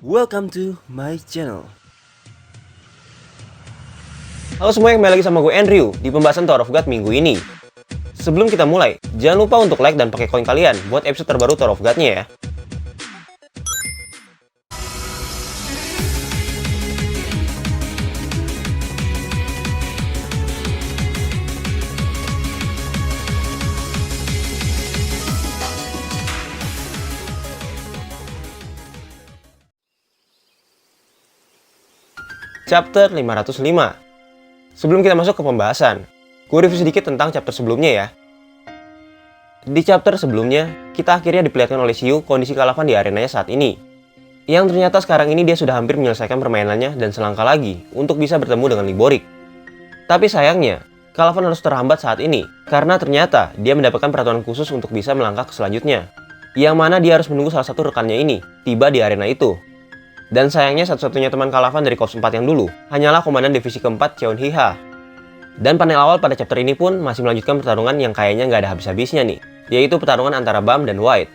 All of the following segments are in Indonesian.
Welcome to my channel. Halo semua, yang kembali lagi sama gue Andrew di pembahasan Tower of God minggu ini. Sebelum kita mulai, jangan lupa untuk like dan pakai koin kalian buat episode terbaru Tower of God-nya ya. Chapter 505. Sebelum kita masuk ke pembahasan, gue review sedikit tentang chapter sebelumnya ya. Di chapter sebelumnya, kita akhirnya diperlihatkan oleh Xiu kondisi Kalavan di arenanya saat ini. Yang ternyata sekarang ini dia sudah hampir menyelesaikan permainannya dan selangkah lagi untuk bisa bertemu dengan Liborik. Tapi sayangnya, Kalavan harus terhambat saat ini karena ternyata dia mendapatkan peraturan khusus untuk bisa melangkah ke selanjutnya. Yang mana dia harus menunggu salah satu rekannya ini tiba di arena itu. Dan sayangnya satu-satunya teman Kalavan dari Korps 4 yang dulu hanyalah Komandan Divisi keempat Cheon Hee-ha. Dan panel awal pada chapter ini pun masih melanjutkan pertarungan yang kayaknya nggak ada habis-habisnya nih, yaitu pertarungan antara Bam dan White.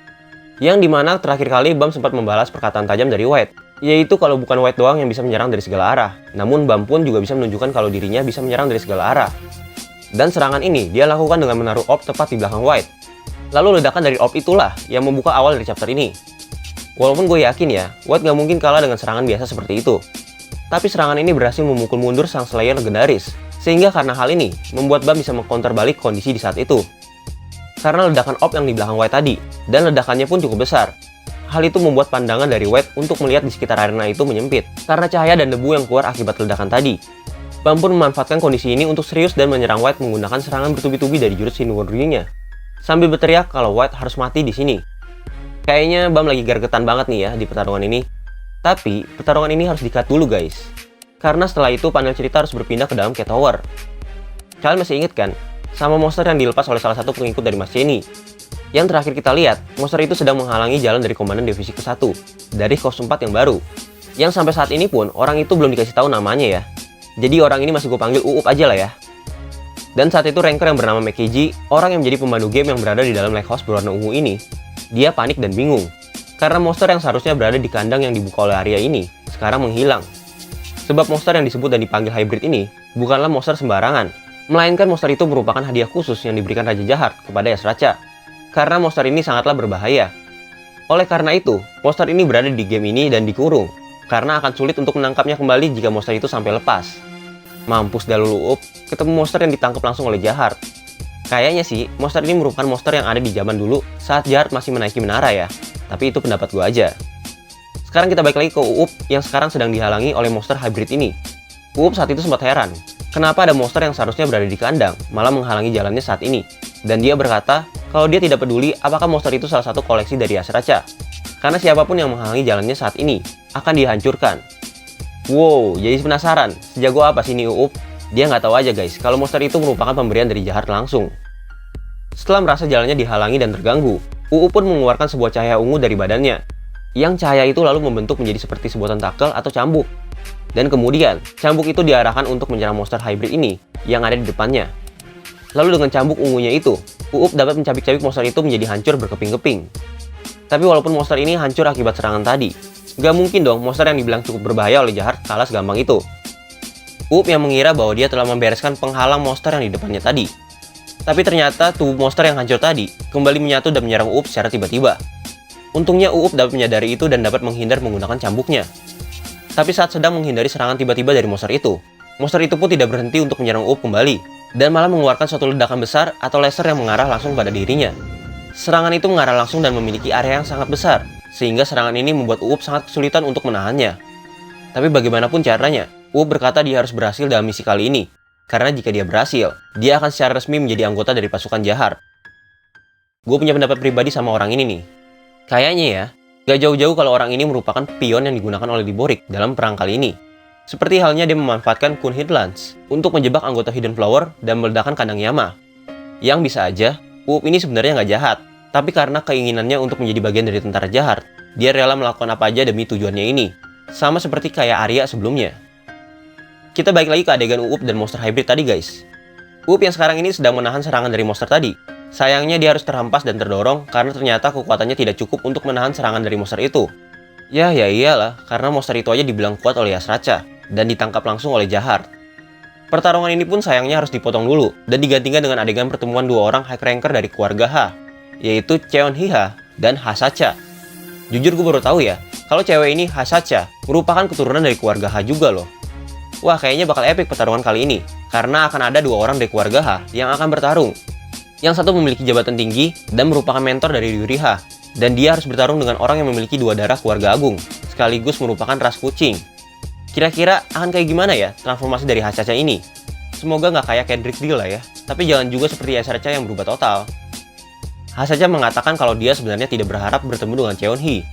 Yang dimana terakhir kali Bam sempat membalas perkataan tajam dari White, yaitu kalau bukan White doang yang bisa menyerang dari segala arah, namun Bam pun juga bisa menunjukkan kalau dirinya bisa menyerang dari segala arah. Dan serangan ini dia lakukan dengan menaruh orb tepat di belakang White. Lalu ledakan dari orb itulah yang membuka awal dari chapter ini. Walaupun gue yakin ya, White nggak mungkin kalah dengan serangan biasa seperti itu. Tapi serangan ini berhasil memukul mundur sang Slayer legendaris, sehingga karena hal ini, membuat Bam bisa mengcounter balik kondisi di saat itu. Karena ledakan orb yang di belakang White tadi, dan ledakannya pun cukup besar. Hal itu membuat pandangan dari White untuk melihat di sekitar arena itu menyempit, karena cahaya dan debu yang keluar akibat ledakan tadi. Bam pun memanfaatkan kondisi ini untuk serius dan menyerang White menggunakan serangan bertubi-tubi dari jurus Shingon Ryu-nya, sambil berteriak kalau White harus mati di sini. Kayaknya Bam lagi gergetan banget nih ya di pertarungan ini. Tapi, pertarungan ini harus di-cut dulu guys. Karena setelah itu panel cerita harus berpindah ke dalam Cat Tower. Kalian masih inget kan? Sama monster yang dilepas oleh salah satu pengikut dari Mas Jenny. Yang terakhir kita lihat, monster itu sedang menghalangi jalan dari Komandan Divisi ke-1 dari Korps 4 yang baru. Yang sampai saat ini pun, orang itu belum dikasih tahu namanya ya. Jadi orang ini masih gue panggil Uup aja lah ya. Dan saat itu Ranker yang bernama Mekeji, orang yang menjadi pemandu game yang berada di dalam Lighthouse berwarna ungu ini, dia panik dan bingung, karena monster yang seharusnya berada di kandang yang dibuka oleh Arya ini, sekarang menghilang. Sebab monster yang disebut dan dipanggil hybrid ini, bukanlah monster sembarangan, melainkan monster itu merupakan hadiah khusus yang diberikan Raja Jahat kepada Yasracha. Karena monster ini sangatlah berbahaya. Oleh karena itu, monster ini berada di game ini dan dikurung, karena akan sulit untuk menangkapnya kembali jika monster itu sampai lepas. Mampus dah lu Uup, ketemu monster yang ditangkap langsung oleh Jahat. Kayaknya sih, monster ini merupakan monster yang ada di zaman dulu saat Jahat masih menaiki menara ya. Tapi itu pendapat gue aja. Sekarang kita balik lagi ke Uup yang sekarang sedang dihalangi oleh monster hybrid ini. Uup saat itu sempat heran, kenapa ada monster yang seharusnya berada di kandang malah menghalangi jalannya saat ini. Dan dia berkata kalau dia tidak peduli apakah monster itu salah satu koleksi dari Yasracha. Karena siapapun yang menghalangi jalannya saat ini akan dihancurkan. Wow, jadi penasaran, sejago apa sih ini Uup? Dia nggak tahu aja guys, kalau monster itu merupakan pemberian dari Jahat langsung. Setelah merasa jalannya dihalangi dan terganggu, Uup pun mengeluarkan sebuah cahaya ungu dari badannya. Yang cahaya itu lalu membentuk menjadi seperti sebuah tentakel atau cambuk. Dan kemudian, cambuk itu diarahkan untuk menyerang monster hybrid ini yang ada di depannya. Lalu dengan cambuk ungunya itu, Uup dapat mencabik-cabik monster itu menjadi hancur berkeping-keping. Tapi walaupun monster ini hancur akibat serangan tadi, nggak mungkin dong monster yang dibilang cukup berbahaya oleh Jahat kalah segampang itu. Uup yang mengira bahwa dia telah membereskan penghalang monster yang di depannya tadi. Tapi ternyata tubuh monster yang hancur tadi kembali menyatu dan menyerang Uup secara tiba-tiba. Untungnya Uup dapat menyadari itu dan dapat menghindar menggunakan cambuknya. Tapi saat sedang menghindari serangan tiba-tiba dari monster itu pun tidak berhenti untuk menyerang Uup kembali, dan malah mengeluarkan suatu ledakan besar atau laser yang mengarah langsung pada dirinya. Serangan itu mengarah langsung dan memiliki area yang sangat besar, sehingga serangan ini membuat Uup sangat kesulitan untuk menahannya. Tapi bagaimanapun caranya, Uup berkata dia harus berhasil dalam misi kali ini. Karena jika dia berhasil, dia akan secara resmi menjadi anggota dari pasukan Jahat. Gue punya pendapat pribadi sama orang ini nih. Kayaknya ya, gak jauh-jauh kalau orang ini merupakan pion yang digunakan oleh Liborik dalam perang kali ini. Seperti halnya dia memanfaatkan Kun Headlands untuk menjebak anggota Hidden Flower dan meledakkan kandang Yama. Yang bisa aja, Uup ini sebenarnya gak jahat, tapi karena keinginannya untuk menjadi bagian dari tentara Jahat, dia rela melakukan apa aja demi tujuannya ini. Sama seperti kayak Arya sebelumnya. Kita balik lagi ke adegan Uup dan monster hybrid tadi guys. Uup yang sekarang ini sedang menahan serangan dari monster tadi. Sayangnya dia harus terhempas dan terdorong karena ternyata kekuatannya tidak cukup untuk menahan serangan dari monster itu. Ya iyalah, karena monster itu aja dibilang kuat oleh Yasracha, dan ditangkap langsung oleh Jahar. Pertarungan ini pun sayangnya harus dipotong dulu, dan digantikan dengan adegan pertemuan dua orang high ranker dari keluarga Ha, yaitu Cheonhee dan Hasacha. Jujur gue baru tahu ya, kalau cewek ini Hasacha merupakan keturunan dari keluarga Ha juga loh. Wah, kayaknya bakal epic pertarungan kali ini, karena akan ada dua orang dari keluarga Ha yang akan bertarung. Yang satu memiliki jabatan tinggi dan merupakan mentor dari Yuri Ha, dan dia harus bertarung dengan orang yang memiliki dua darah keluarga agung, sekaligus merupakan ras kucing. Kira-kira akan kayak gimana ya transformasi dari Hasacha ini? Semoga nggak kayak Kendrick Deal lah ya, tapi jangan juga seperti Yasracha yang berubah total. Hasacha mengatakan kalau dia sebenarnya tidak berharap bertemu dengan Cheonhee,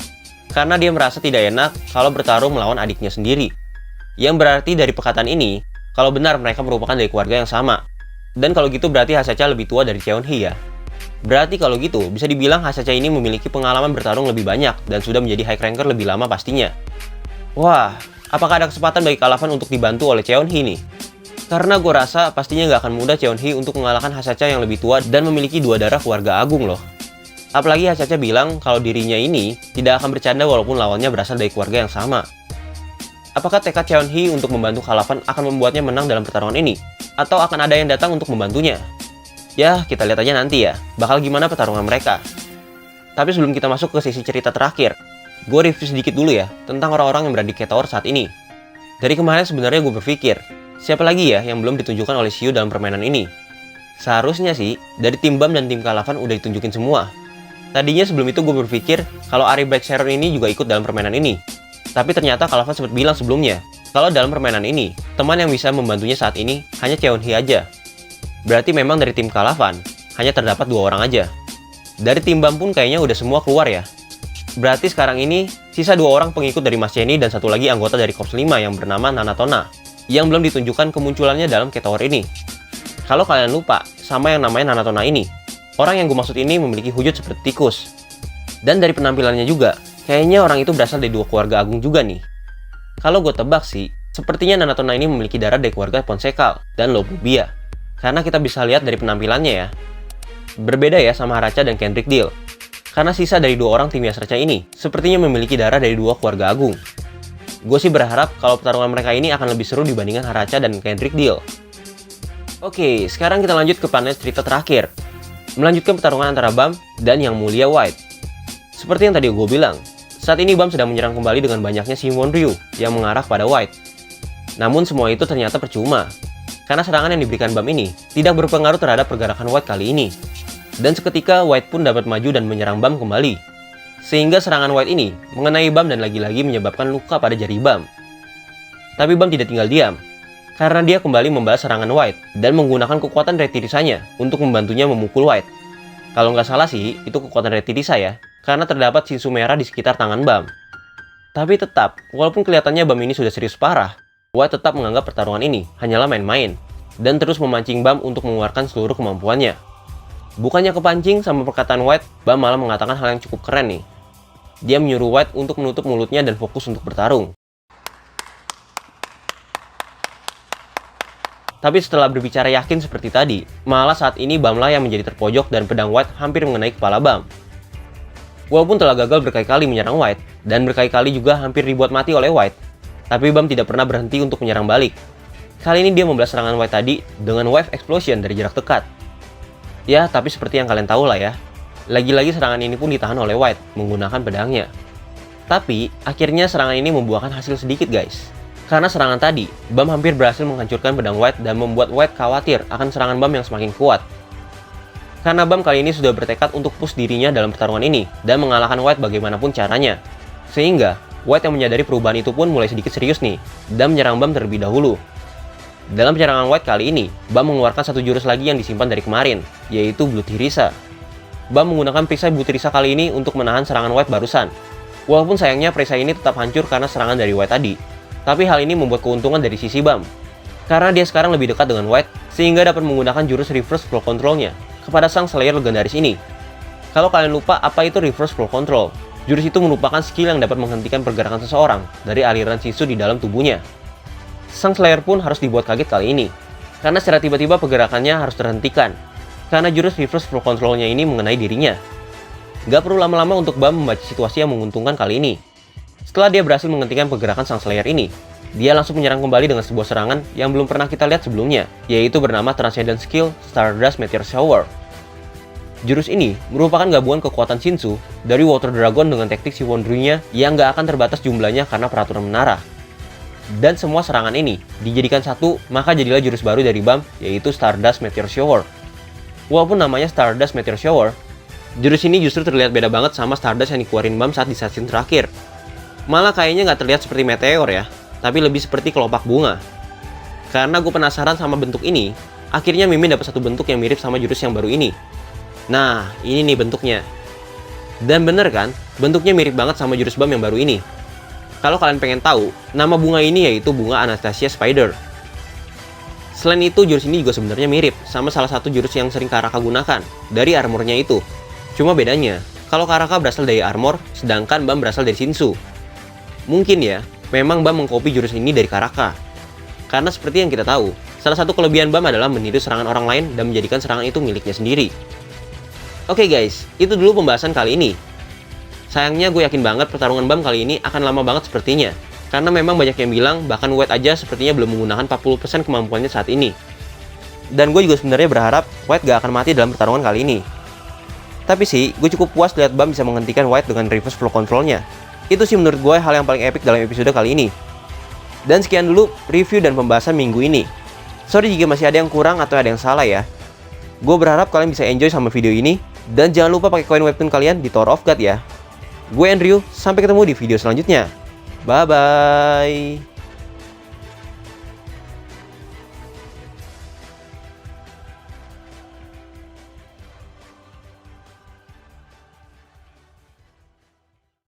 karena dia merasa tidak enak kalau bertarung melawan adiknya sendiri. Yang berarti dari perkataan ini, kalau benar mereka merupakan dari keluarga yang sama. Dan kalau gitu berarti Hasacha lebih tua dari Cheonhee ya. Berarti kalau gitu, bisa dibilang Hasacha ini memiliki pengalaman bertarung lebih banyak dan sudah menjadi high ranker lebih lama pastinya. Wah, apakah ada kesempatan bagi Kalavan untuk dibantu oleh Cheonhee nih? Karena gue rasa pastinya nggak akan mudah Cheonhee untuk mengalahkan Hasacha yang lebih tua dan memiliki dua darah keluarga agung loh. Apalagi Hasacha bilang kalau dirinya ini tidak akan bercanda walaupun lawannya berasal dari keluarga yang sama. Apakah tekad Cheonhee untuk membantu Kalavan akan membuatnya menang dalam pertarungan ini? Atau akan ada yang datang untuk membantunya? Ya, kita lihat aja nanti ya, bakal gimana pertarungan mereka. Tapi sebelum kita masuk ke sesi cerita terakhir, gue review sedikit dulu ya tentang orang-orang yang berada di K-Tower saat ini. Dari kemarin sebenarnya gue berpikir, siapa lagi ya yang belum ditunjukkan oleh Xiu dalam permainan ini? Seharusnya sih, dari tim BAM dan tim Kalavan udah ditunjukin semua. Tadinya sebelum itu gue berpikir kalau Ari Black Sharon ini juga ikut dalam permainan ini. Tapi ternyata Kalavan sempat bilang sebelumnya, kalau dalam permainan ini, teman yang bisa membantunya saat ini hanya Cheonhee aja. Berarti memang dari tim Kalavan, hanya terdapat 2 orang aja. Dari tim BAM pun kayaknya udah semua keluar ya. Berarti sekarang ini, sisa 2 orang pengikut dari Mas Jenny dan satu lagi anggota dari Korps 5 yang bernama Nanatona, yang belum ditunjukkan kemunculannya dalam K-Tower ini. Kalau kalian lupa sama yang namanya Nanatona ini, orang yang gue maksud ini memiliki wujud seperti tikus. Dan dari penampilannya juga, kayaknya orang itu berasal dari 2 keluarga agung juga nih. Kalau gue tebak sih, sepertinya Nanatona ini memiliki darah dari keluarga Ponsekal dan Lobubia. Karena kita bisa lihat dari penampilannya ya. Berbeda ya sama Haracha dan Kendrick Deal. Karena sisa dari 2 orang tim Yasracha ini sepertinya memiliki darah dari 2 keluarga agung. Gue sih berharap kalau pertarungan mereka ini akan lebih seru dibandingkan Haracha dan Kendrick Deal. Oke, sekarang kita lanjut ke panel cerita terakhir. Melanjutkan pertarungan antara BAM dan Yang Mulia White. Seperti yang tadi gue bilang, saat ini BAM sedang menyerang kembali dengan banyaknya Simon Ryu yang mengarah pada White. Namun semua itu ternyata percuma, karena serangan yang diberikan BAM ini tidak berpengaruh terhadap pergerakan White kali ini. Dan seketika White pun dapat maju dan menyerang BAM kembali. Sehingga serangan White ini mengenai BAM dan lagi-lagi menyebabkan luka pada jari BAM. Tapi BAM tidak tinggal diam, karena dia kembali membalas serangan White dan menggunakan kekuatan retirisanya untuk membantunya memukul White. Kalau nggak salah sih, itu kekuatan retirisa ya, karena terdapat sinsu merah di sekitar tangan BAM. Tapi tetap, walaupun kelihatannya BAM ini sudah serius parah, White tetap menganggap pertarungan ini hanyalah main-main, dan terus memancing BAM untuk mengeluarkan seluruh kemampuannya. Bukannya kepancing sama perkataan White, BAM malah mengatakan hal yang cukup keren nih. Dia menyuruh White untuk menutup mulutnya dan fokus untuk bertarung. Tapi setelah berbicara yakin seperti tadi, malah saat ini BAM lah yang menjadi terpojok dan pedang White hampir mengenai kepala BAM. Walaupun telah gagal berkali-kali menyerang White, dan berkali-kali juga hampir dibuat mati oleh White, tapi BAM tidak pernah berhenti untuk menyerang balik. Kali ini dia membalas serangan White tadi dengan Wave Explosion dari jarak dekat. Ya, tapi seperti yang kalian tahu lah ya. Lagi-lagi serangan ini pun ditahan oleh White menggunakan pedangnya. Tapi, akhirnya serangan ini membuahkan hasil sedikit guys. Karena serangan tadi, BAM hampir berhasil menghancurkan pedang White dan membuat White khawatir akan serangan BAM yang semakin kuat. Karena BAM kali ini sudah bertekad untuk push dirinya dalam pertarungan ini dan mengalahkan White bagaimanapun caranya. Sehingga, White yang menyadari perubahan itu pun mulai sedikit serius nih, dan menyerang BAM terlebih dahulu. Dalam penyerangan White kali ini, BAM mengeluarkan satu jurus lagi yang disimpan dari kemarin, yaitu Blue Tirisa. BAM menggunakan perisai Blue Tirisa kali ini untuk menahan serangan White barusan. Walaupun sayangnya perisai ini tetap hancur karena serangan dari White tadi. Tapi hal ini membuat keuntungan dari sisi BAM. Karena dia sekarang lebih dekat dengan White, sehingga dapat menggunakan jurus Reverse Flow Control-nya kepada sang Slayer legendaris ini. Kalau kalian lupa apa itu Reverse Flow Control, jurus itu merupakan skill yang dapat menghentikan pergerakan seseorang dari aliran Shinsu di dalam tubuhnya. Sang Slayer pun harus dibuat kaget kali ini, karena secara tiba-tiba pergerakannya harus terhentikan, karena jurus Reverse Flow Control-nya ini mengenai dirinya. Gak perlu lama-lama untuk BAM membaca situasi yang menguntungkan kali ini. Setelah dia berhasil menghentikan pergerakan Sang Slayer ini, dia langsung menyerang kembali dengan sebuah serangan yang belum pernah kita lihat sebelumnya, yaitu bernama Transcendent Skill Stardust Meteor Shower. Jurus ini merupakan gabungan kekuatan Shinsu dari Water Dragon dengan teknik Siwon Ryu-nya yang gak akan terbatas jumlahnya karena peraturan menara. Dan semua serangan ini dijadikan satu, maka jadilah jurus baru dari Bam, yaitu Stardust Meteor Shower. Walaupun namanya Stardust Meteor Shower, jurus ini justru terlihat beda banget sama Stardust yang dikeluarin Bam saat di season terakhir. Malah kayaknya nggak terlihat seperti meteor ya, tapi lebih seperti kelopak bunga. Karena gue penasaran sama bentuk ini, akhirnya Mimin dapat satu bentuk yang mirip sama jurus yang baru ini. Nah, ini nih bentuknya. Dan bener kan, bentuknya mirip banget sama jurus Bam yang baru ini. Kalau kalian pengen tahu, nama bunga ini yaitu bunga Anastasia Spider. Selain itu, jurus ini juga sebenarnya mirip sama salah satu jurus yang sering Karaka gunakan, dari armornya itu. Cuma bedanya, kalau Karaka berasal dari armor, sedangkan Bam berasal dari Shinsu. Mungkin ya, memang Bam mengcopy jurus ini dari Karaka. Karena seperti yang kita tahu, salah satu kelebihan Bam adalah meniru serangan orang lain dan menjadikan serangan itu miliknya sendiri. Oke guys, itu dulu pembahasan kali ini. Sayangnya gue yakin banget pertarungan Bam kali ini akan lama banget sepertinya. Karena memang banyak yang bilang bahkan White aja sepertinya belum menggunakan 40% kemampuannya saat ini. Dan gue juga sebenarnya berharap White gak akan mati dalam pertarungan kali ini. Tapi sih, gue cukup puas lihat Bam bisa menghentikan White dengan reverse flow controlnya. Itu sih menurut gue hal yang paling epic dalam episode kali ini. Dan sekian dulu review dan pembahasan minggu ini. Sorry jika masih ada yang kurang atau ada yang salah ya. Gue berharap kalian bisa enjoy sama video ini. Dan jangan lupa pakai koin webtoon kalian di Tower of God ya. Gue Andrew, sampai ketemu di video selanjutnya. Bye-bye.